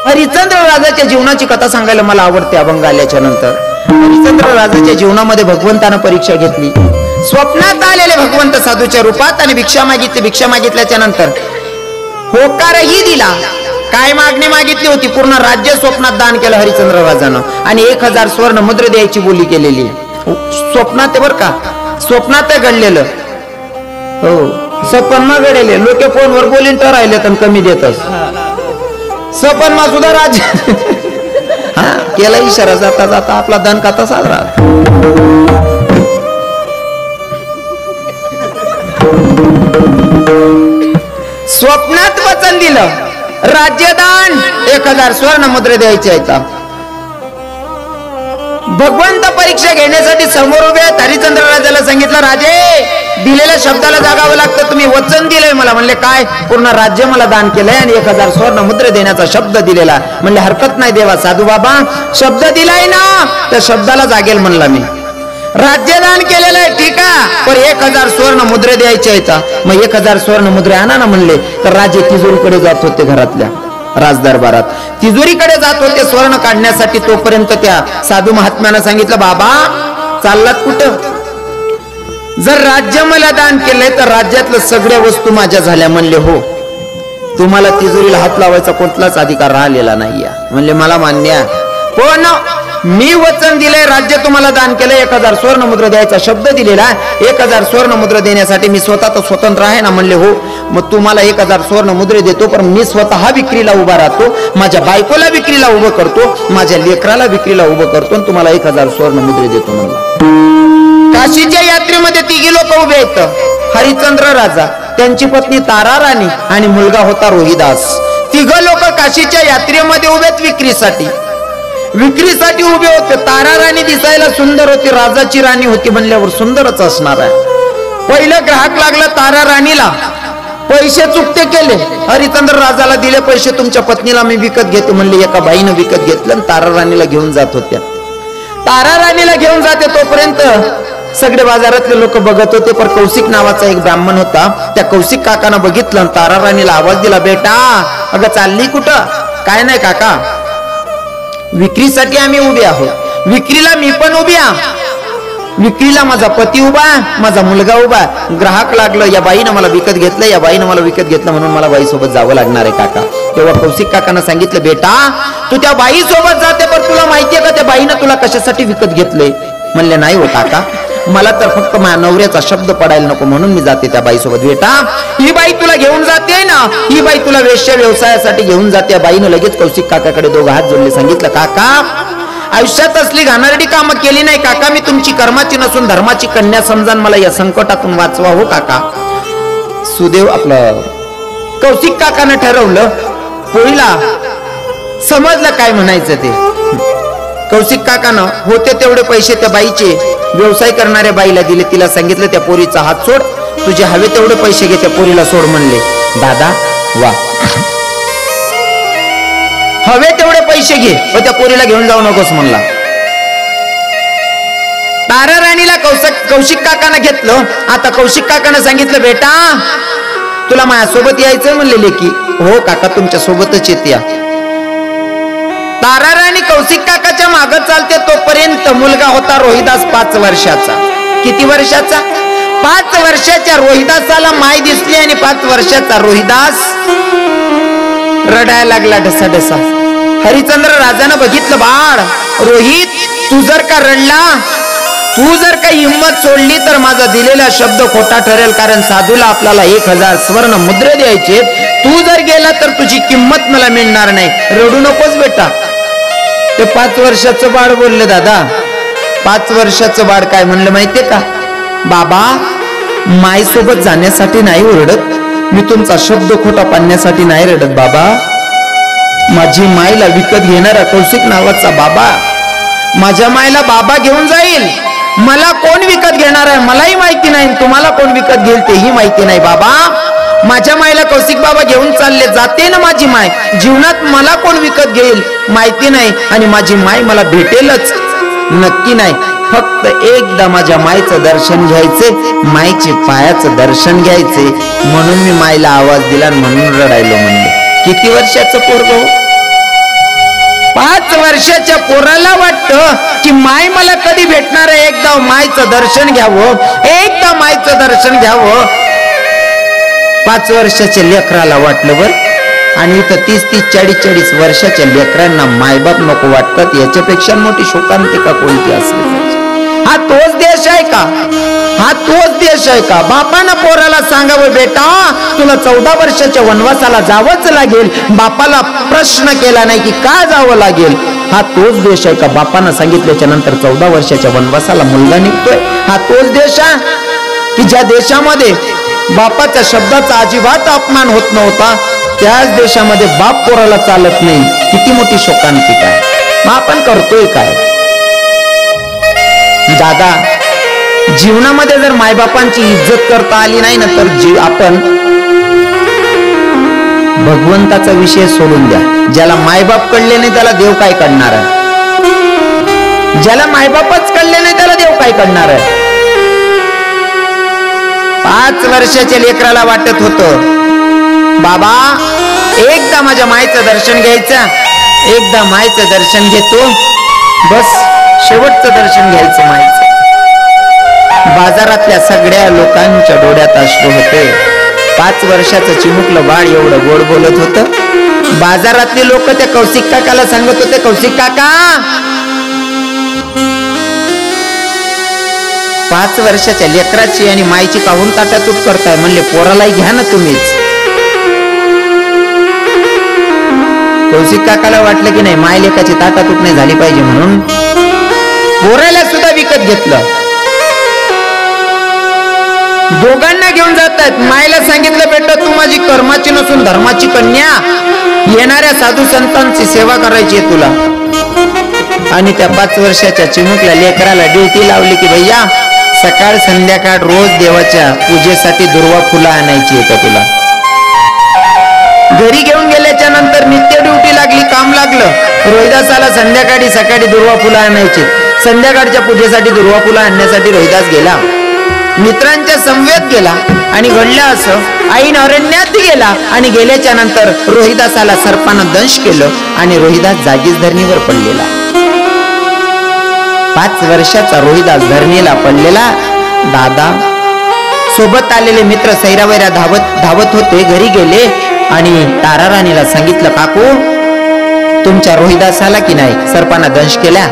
हरिश्चंद्र राजाच्या जीवनाची कथा सांगायला मला आवडते अभंग आल्याच्या नंतर. हरिश्चंद्र राजाच्या जीवनामध्ये भगवंतानं परीक्षा घेतली. स्वप्नात आलेले भगवंत साधूच्या रूपात आणि भिक्षा मागितली. भिक्षा मागितल्याच्या नंतर होकारही दिला. काय मागणी मागितली होती? पूर्ण राज्य स्वप्नात दान केलं हरिश्चंद्र राजानं आणि 1000 स्वर्ण मुद्र द्यायची बोली केलेली. स्वप्नात बर का, स्वप्नात घडलेलं. हो, सपनमा घडले. लोक फोनवर बोलीन तर राहिले तर कमी देतच. सपनमा सुद्धा राज्य हा केला इशारा. जाता जाता आपला धन खाता साजरा. स्वप्नात वचन दिलं राज्यदान 1000 स्वर्ण मुद्रे द्यायचे आहेत. भगवंत परीक्षा घेण्यासाठी समोर उभे आहेत. हरिश्चंद्र राजाला सांगितलं, राजे दिलेल्या शब्दाला जागावं लागतं. तुम्ही वचन दिलंय मला. म्हणले काय? पूर्ण राज्य मला दान केलंय आणि 1000 स्वर्ण मुद्रे देण्याचा शब्द दिलेला. म्हणले हरकत नाही देवा. साधू बाबा शब्द दिलाय ना, त्या शब्दाला जागेल म्हणला मी. राज्यदान केलेलं आहे ठीक आहे, पण 1000 स्वर्ण मुद्रे द्यायचे आहेत. मग 1000 स्वर्ण मुद्रे आणा ना म्हणले. तर राजे तिजोरीकडे जात होते. घरातल्या राजदरबारात तिजोरीकडे जात होते स्वर्ण काढण्यासाठी. तोपर्यंत त्या साधू महात्म्यानं सांगितलं, बाबा चाललात कुठं? जर राज्य मला दान केलंय तर राज्यातलं सगळ्या वस्तू माझ्या झाल्या. म्हणले हो. तुम्हाला तिजोरीला हात लावायचा कोणताच अधिकार राहिलेला नाहीये. म्हणले मला मान्य आहे, पण मी वचन दिलंय राज्य तुम्हाला दान केलंय. 1000 स्वर्ण मुद्रा द्यायचा शब्द दिलेला. 1000 स्वर्ण मुद्रा देण्यासाठी मी स्वतः तर स्वतंत्र आहे ना. म्हणले हो. मग तुम्हाला 1000 स्वर्ण मुद्रे देतो, पण मी स्वतः विक्रीला उभा राहतो. माझ्या बायकोला विक्रीला उभं करतो, माझ्या लेकराला विक्रीला उभं करतो आणि तुम्हाला 1000 स्वर्ण मुद्रे देतो म्हणला. काशीच्या यात्रेमध्ये 3 लोक उभे आहेत. हरिश्चंद्र राजा, त्यांची पत्नी तारा राणी आणि मुलगा होता रोहिदास. 3 लोक काशीच्या यात्रेमध्ये उभेत विक्रीसाठी उभे होते. तारा राणी दिसायला सुंदर होती, राजाची राणी होती म्हणल्यावर सुंदरच असणार आहे. पहिलं ग्राहक लागलं तारा राणीला. पैसे चुकते केले. हरिश्चंद्र राजाला दिले पैसे, तुमच्या पत्नीला मी विकत घेते म्हणले. एका बाईनं विकत घेतलं आणि तारा राणीला घेऊन जात होत्या. तारा राणीला घेऊन जाते तोपर्यंत सगळे बाजारातले लोक बघत होते. पण कौशिक नावाचा एक ब्राह्मण होता. त्या कौशिक काकानं बघितलं, तारा राणीला आवाज दिला, बेटा अगं चालली कुठं? काय नाही काका, विक्रीसाठी आम्ही उभे आहोत. विक्रीला मी पण उभी आहे. विक्रीला माझा पती उभा, माझा मुलगा उभा. ग्राहक लागलं, या बाईनं मला विकत घेतलं, या बाईनं मला विकत घेतलं, म्हणून मला बाई सोबत जावं लागणार आहे काका. तेव्हा कौशिक काकानं सांगितलं, बेटा तू त्या बाई सोबत जाते, पण तुला माहितीये का त्या बाईनं तुला कशासाठी विकत घेतलंय? म्हणले नाही हो काका, मला तर फक्त माझ्या नवऱ्याचा शब्द पडायला नको म्हणून मी जाते त्या बाई सोबत. बेटा ही बाई तुला घेऊन जाते ना, ही बाई तुला वेश्या व्यवसायासाठी घेऊन जाते. बाईनं लगेच कौशिक काकाकडे 2 हात जोडले, सांगितलं, काका आयुष्यात असली घाणेरडी कामं केली नाही काका. मी तुमची कर्माची नसून धर्माची कन्या समजान मला या संकटातून वाचवा हो काका. सुदेव आपलं कौशिक काकानं ठरवलं. पोरीला समजलं काय म्हणायचं ते. कौशिक काकानं होते तेवढे पैसे त्या बाईचे व्यवसाय करणाऱ्या बाईला दिले. तिला सांगितलं, त्या पोरीचा हात सोड, तुझे हवे तेवढे पैसे घे, त्या पोरीला सोड म्हणले. दादा वा, हवे तेवढे पैसे घे, पण त्या पोरीला घेऊन जाऊ नकोस म्हणला. तारा राणीला कौशिक काकानं घेतलं. आता कौशिक काकानं सांगितलं, बेटा तुला माझ्यासोबत यायचं म्हणले. लेकी हो काका तुमच्या सोबतच येते. तारा राणी कौशिक काकाच्या मागे चालते. तोपर्यंत मुलगा होता रोहिदास 5 वर्षाचा. किती वर्षाचा? 5 वर्षाच्या रोहिदासाला माय दिसली आणि 5 वर्षाचा रोहिदास रडायला लागला ढसाढसा. हरिश्चंद्र राजानं बघितलं, बाळ रोहित तू जर का रडला, तू जर का हिंमत सोडली तर माझा दिलेला शब्द खोटा ठरेल. कारण साधूला आपल्याला 1000 स्वर्ण मुद्रे द्यायचे. तू जर गेला तर तुझी किंमत मला मिळणार नाही. रडू नकोस बेटा. ते 5 वर्षाचं बाळ बोलले, दादा 5 वर्षाचं बाळ काय म्हणलं माहितीये का? बाबा माई सोबत जाण्यासाठी नाही ओरडत, मी तुमचा शब्द खोटा पाडण्यासाठी नाही रडत. बाबा माझी माईला विकत घेणारा कौशिक नावाचा बाबा माझ्या माईला बाबा घेऊन जाईल. मला कोण विकत घेणार आहे मलाही माहिती नाही, तुम्हाला कोण विकत घेईल तेही माहिती नाही. बाबा माझ्या माईला कौशिक बाबा घेऊन चालले, जाते ना माझी माय. जीवनात मला कोण विकत घेईल माहिती नाही, आणि माझी माय मला भेटेलच नक्की नाही. फक्त एकदा माझ्या माईचं दर्शन घ्यायचे, माईचे पायाचं दर्शन घ्यायचे, म्हणून मी माईला आवाज दिला म्हणून रडायलो म्हणले. किती वर्षाचं पोरग? वर्षाच्या पोराला वाटतं की माय मला कधी भेटणार आहे, एकदा मायचं दर्शन घ्यावं, एकदा मायचं दर्शन घ्यावं. 5 वर्षाच्या लेकराला वाटलं बर. आणि इथं 30-40 वर्षाच्या लेकरांना मायबाप नको वाटतात. याच्यापेक्षा मोठी शोकांतिका कोणती असली? हा तोच देश आहे का? हा तोच देश आहे का? बापानं पोराला सांगावं, बेटा तुला 14 वर्षाच्या वनवासाला जावंच लागेल. बापाला प्रश्न केला नाही की का जावं लागेल. हा तोच देश आहे का? बापानं सांगितल्याच्या नंतर 14 वर्षाच्या वनवासाला मुलगा निघतोय. हा तोच देश आहे की ज्या देशामध्ये बापाच्या शब्दाचा अजिबात अपमान होत नव्हता, त्याच देशामध्ये बाप पोराला चालत नाही. किती मोठी शोकांतिका आहे. मग आपण करतोय काय? दादा, जीवनामध्ये जर मायबापांची इज्जत करता आली नाही ना तर आपण भगवंताचा विषय सोडून द्या. ज्याला मायबाप कळले नाही त्याला देव काय करणार आहे? ज्याला मायबापच कळले नाही त्याला देव काय करणार आहे? 5 वर्षाच्या लेकराला वाटत होतं, बाबा एकदा माझ्या मायचं दर्शन घ्यायचं, एकदा मायचं दर्शन घेतो, बस शेवटचं दर्शन घ्यायचं मायचं. बाजारातल्या सगळ्या लोकांच्या डोळ्यात अश्रू होते. 5 वर्षाचं चिमुकलं बाळ एवढं गोड बोलत होतं. बाजारातले लोक त्या कौशिक काकाला सांगत होते, कौशिक काका 5 वर्षाच्या लेकराची आणि मायची काहून ताटातूट करताय? म्हणले पोरालाही घ्या ना तुम्हीच. कौशिक काकाला वाटलं की नाही माय लेकाची ताटातूट नाही झाली पाहिजे म्हणून पोराला सुद्धा विकत घेतलं. दोघांना घेऊन जातात. मायला सांगितलं, बेटा तू माझी कर्माची नसून धर्माची कन्या, येणाऱ्या साधू संतांची सेवा करायची आहे तुला. आणि त्या 5 वर्षाच्या चिमुकल्या लेकराला ड्युटी लावली की भैया सकाळ संध्याकाळ रोज देवाच्या पूजेसाठी दुर्वा फुलं आणायची आहे का तुला? घरी घेऊन गेल्याच्या नंतर नित्य ड्युटी लागली, काम लागलं. रोहिदासाला संध्याकाळी सकाळी दुर्वा फुलं आणायची. संध्याकाळच्या पूजेसाठी दुर्वा फुलं आणण्यासाठी रोहिदास गेला. मित्रांच्या समवेत गेला आणि घडलं असं, आईन अरण्यात गेला आणि गेल्याच्या नंतर रोहिदासाला सर्पानं दंश केलं आणि रोहिदास जागीच धरणीवर पडलेला. 5 वर्षाचा रोहिदास धरणीला पडलेला. दादा सोबत आलेले मित्र सैरावैरा धावत होते. घरी गेले आणि ताराराणीला सांगितलं, काकू तुमच्या रोहिदासाला की नाही सर्पानं दंश केला.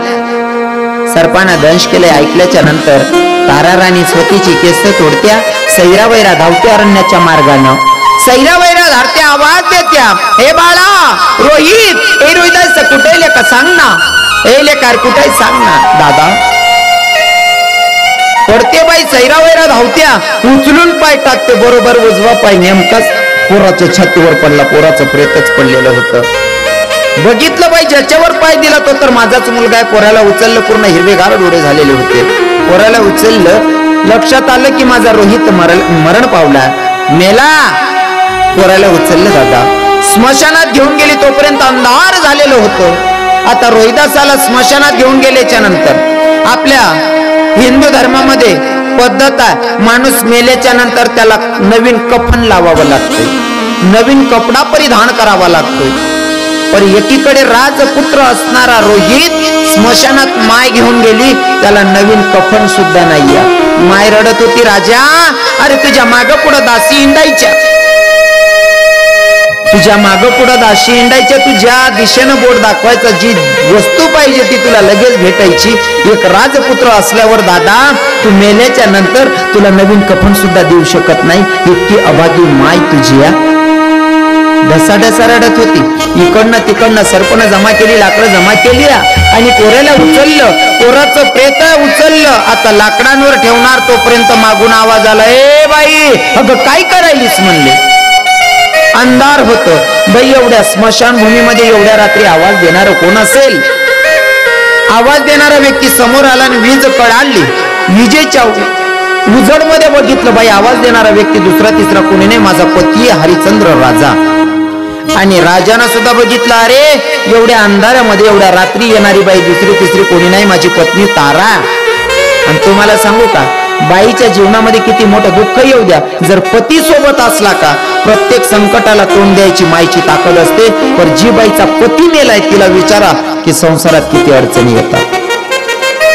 सर्पानं दंश केले ऐकल्याच्या नंतर ताराराणी स्वतःची केस तोडत्या, सैरावैरा धावत्या अरण्याच्या मार्गानं. सैरावैरा धारत्या, आवाज देत्या, हे बाळा रोहित, हे रोहिदास कुठे लेका सांग ना, हे लेकार कुठे सांग ना. दादा पडते बाई, सैरावैरा धावत्या, उचलून पाय टाकते, बरोबर उजवा पाय नेमकाच पोराच्या छातीवर पडला. पोराचं प्रेतच पडलेलं होतं. बघितलं बाई, ज्याच्यावर पाय दिला तो तर माझाच मुलगा आहे. पोराला उचललं, पूर्ण हिरवेगार डोळे झालेले होते. पोराला उचललं, लक्षात आलं की माझा रोहित मरण पावला, मेला. पोराला उचललं दादा, स्मशानात घेऊन गेली. तोपर्यंत अंधार झालेलं होतं. आता रोहिदासाला स्मशानात घेऊन गेल्याच्या नंतर आपल्या हिंदू धर्मामध्ये पद्धत आहे, माणूस मेल्याच्या नंतर त्याला नवीन कफन लावावं लागतंय, नवीन कपडा परिधान करावा लागतोय. पण एकीकडे राजपुत्र असणारा रोहित स्मशानात माय घेऊन गेली, त्याला नवीन कफन सुद्धा नाहीये. माय रडत होती, राजा अरे तुझ्या मागं पुढं दासी हिंडायच्या, तुझ्या मागं पुढं दासी हिंडायच्या, तुझ्या दिशेनं बोट दाखवायचं, जी वस्तू पाहिजे ती तुला लगेच भेटायची. एक राजपुत्र असल्यावर दादा तू मेल्याच्या नंतर तुला नवीन कफन सुद्धा देऊ शकत नाही. इतकी अभागी माय तुझी या. ढसाढसा रडत होती. इकडनं तिकडनं सरपण जमा केली, लाकडं जमा केली आणि पोऱ्याला उचललं. पोराचं प्रेत उचललं, आता लाकडांवर ठेवणार तोपर्यंत मागून आवाज आला, ए बाई अगं काय करायलीस म्हणले. अंधार होत बाई, एवढ्या स्मशानभूमीमध्ये एवढ्या रात्री आवाज देणार कोण असेल? आवाज देणारा व्यक्ती समोर आला आणि वीज कळाली. विजेच्या उजडमध्ये बघितलं बाई, आवाज देणारा व्यक्ती दुसरा तिसरा कोणी नाही, माझा पती हरिश्चंद्र राजा. आणि राजानं सुद्धा बघितलं, अरे एवढ्या अंधारामध्ये एवढ्या रात्री येणारी बाई दुसरी तिसरी कोणी नाही, माझी पत्नी तारा. आणि तुम्हाला सांगू का, बाईच्या जीवनामध्ये किती मोठं दुःख येऊ द्या, जर पती सोबत असला का प्रत्येक संकटाला तोंड द्यायची मायची ताकद असते. पण जी बाईचा पती मेलाय तिला विचारा की संसारात किती अडचणी येतात.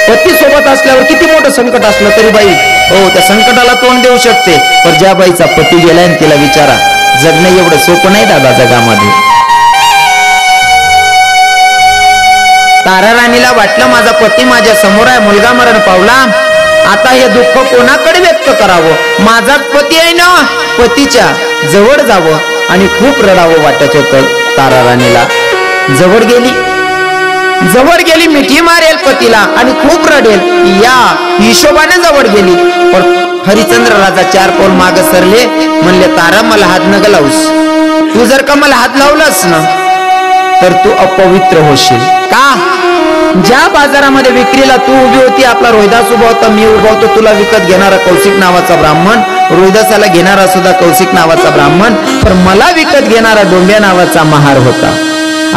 पती सोबत असल्यावर किती मोठं संकट असलं तरी बाई हो त्या संकटाला तोंड देऊ शकते. पण ज्या बाईचा पती गेलाय तिला विचारा, जगणं एवढं सोपं नाही दादा जगामध्ये. तारा राणीला वाटलं माझा पती माझ्या समोर आहे, मुलगा मरण पावला, आता हे दुःख कोणाकडे व्यक्त करावं. माझाच पती आहे ना, पतीच्या जवळ जावं आणि खूप रडावं वाटत होतं तारा राणीला. जवळ गेली मिठी मारेल पतीला आणि खूप रडेल या हिशोबाने जवळ गेली. पण हरिश्चंद्र राजा 4 पाऊल माग सरले, म्हणले तारा मला हात नग लावूस, तू जर का मला हात लावलास ना तर तू अपवित्र होशील. का? ज्या बाजारामध्ये विक्रीला तू उभी होती, आपला रोहिदास उभा होता, मी उभा होतो, तुला विकत घेणारा कौशिक नावाचा ब्राह्मण, रोहिदासाला घेणारा सुद्धा कौशिक नावाचा ब्राह्मण, पण मला विकत घेणारा डोंब्या नावाचा महार होता.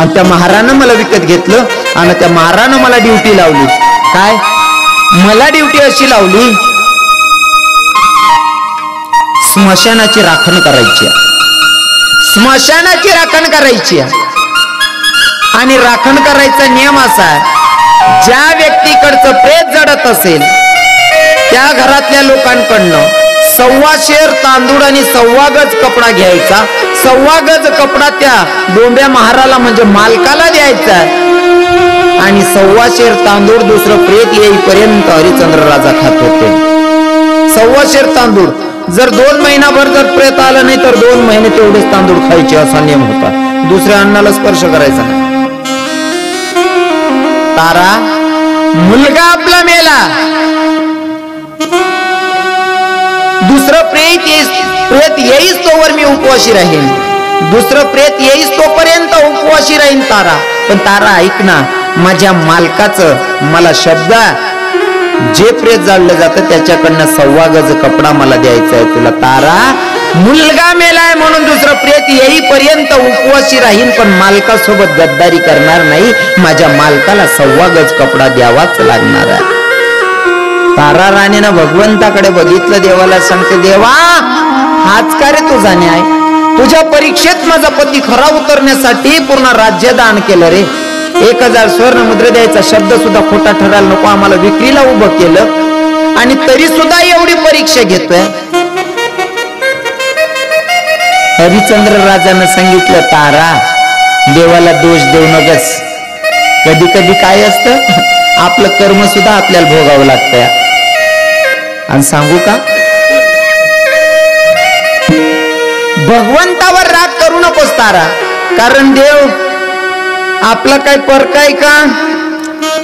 आणि त्या महारानं मला विकत घेतलं आणि त्या महारानं मला ड्युटी लावली. काय? मला ड्युटी अशी लावली, स्मशानाची राखण करायची. स्मशानाची राखण करायची. आणि राखण करायचा नियम असा आहे, ज्या व्यक्तीकडचं प्रेत जडत असेल त्या घरातल्या लोकांकडनं 1.25 शेर तांदूळ आणि 1.25 गज कपडा घ्यायचा. 1.25 गज कपडा त्या डोंब्या महाराला म्हणजे मालकाला द्यायचा आणि 1.25 शेर तांदूळ दुसरं प्रेत येईपर्यंत हरिश्चंद्र राजा खात होते. 1.25 शेर तांदूळ. जर 2 महिनाभर जर प्रेत आलं नाही तर 2 महिने तेवढेच तांदूळ खायचे असा नियम होता. दुसऱ्या अन्नाला स्पर्श करायचा नाही. तारा, मुलगा आपला मेला, दुसरं प्रेत येईस तोवर मी उपवाशी राहीन, दुसरं प्रेत येईस तोपर्यंत उपवाशी राहीन तारा. पण तारा ऐक ना, माझ्या मालकाचं मला शब्द, जे प्रेत जाळलं जातं त्याच्याकडनं 1.25 गज कपडा मला द्यायचा आहे तुला. तारा, मुलगा मेलाय म्हणून दुसरं प्रेत येईपर्यंत उपवासी राहीन, पण मालकासोबत गद्दारी करणार नाही. माझ्या मालकाला 1.25 गज कपडा द्यावाच लागणार आहे. तारा राणीनं भगवंताकडे बघितलं, देवाला सांगते, देवा हाच का रे तुझा न्याय? तुझ्या परीक्षेत माझा पती खरा उतरण्यासाठी पूर्ण राज्य दान केलं रे. 1000 स्वर्ण मुद्रे द्यायचा शब्द सुद्धा खोटा ठरायला नको, आम्हाला विक्रीला उभं केलं आणि तरी सुद्धा एवढी परीक्षा घेतोय. हरिश्चंद्र राजानं सांगितलं, तारा देवाला दोष देऊ नकस. कधी कधी काय असतं, आपलं कर्म सुद्धा आपल्याला भोगावं लागतंय. आणि सांगू का, भगवंतावर राग करू नकोस तारा, कारण देव आपला काय परकाय का?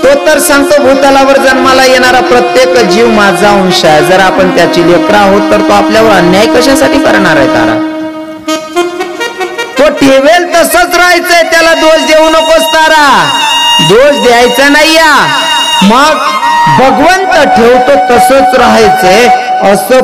तो तर सांगतो भूतलावर जन्माला येणारा प्रत्येक जीव माझा अंश आहे. जर आपण त्याची लेकरं आहोत तर तो आपल्यावर अन्याय कशासाठी करणार आहे तारा? तो ठेवेल तसंच राहायचंय, त्याला दोष देऊ नकोस तारा, दोष द्यायचा नाही. मग भगवंत ठेवतो तसंच राहायचंय असं